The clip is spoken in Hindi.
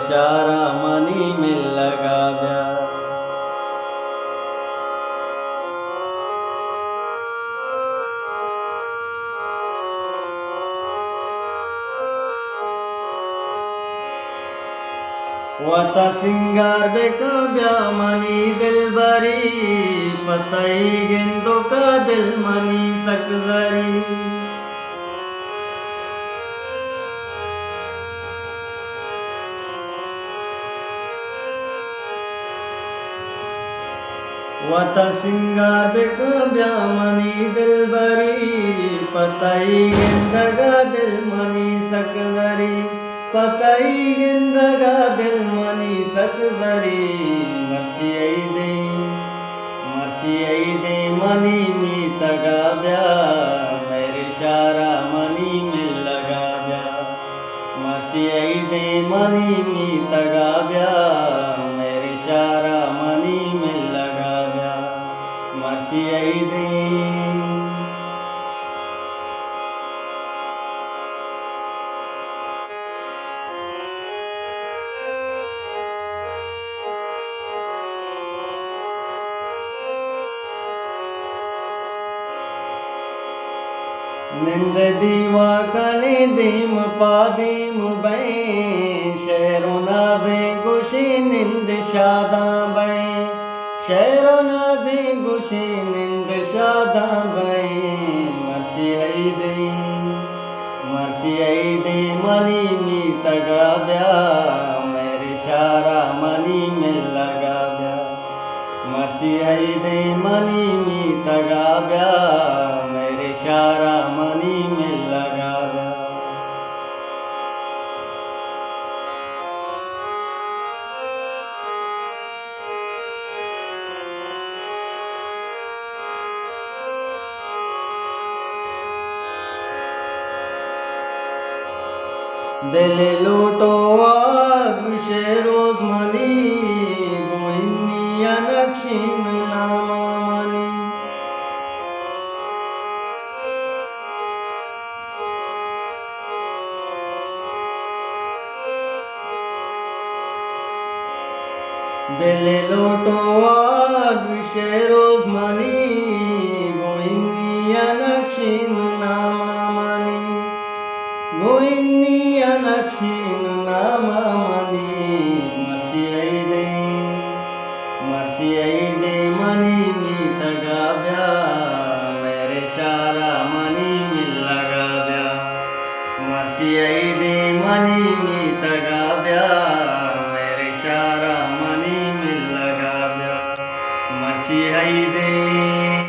शारा मनी मिल लगा ब्या। वता सिंगार बेका ब्या मनी दिल बरी, पतई गेंदो का दिल मनी सकजरी। वता सिंगार बेका ब्या मनी दिल बरी, पतई गेंदगा दिल मनी सकजरी। पतई गेंदगा दिल मनी सकजरी। मर्ची दे मनी मी तगा ब्या, मेरे शारा मनी मिल लगा ब्या। मर्ची दे मनी मी तगा ब्या, मेरे शारा मनी मिल लगा ब्या। मर्ची दे निंद दीवा कने दीम पादीम बई, शेरो नाज़े गुशी निंद शादा बई। शेरो नाज़े गुशी निंद शादा बई। मर्ची दे मनी मी तगा ब्या, मेरे शारा मनी मिल लगा ब्या। मर्ची दे मनी मी तगा ब्या, मेरे शारा मनी मिल लगा ब्या। दिल लूटो आग शेरोज मनी, गोइनिया नक्शीन नामा मनी। दिल लूटो आग शेरोज मनी, गोइनिया नक्शीन नामा मनी। गोइनिया नक्शीन नामा मनी। मर्ची दे मनी मी तगा ब्या, मेरे शारा मनी मिल लगा ब्या। मर्ची दे मनी मी तगा ब्या, मेरे शारा मनी मिल लगा ब्या। मर्ची दे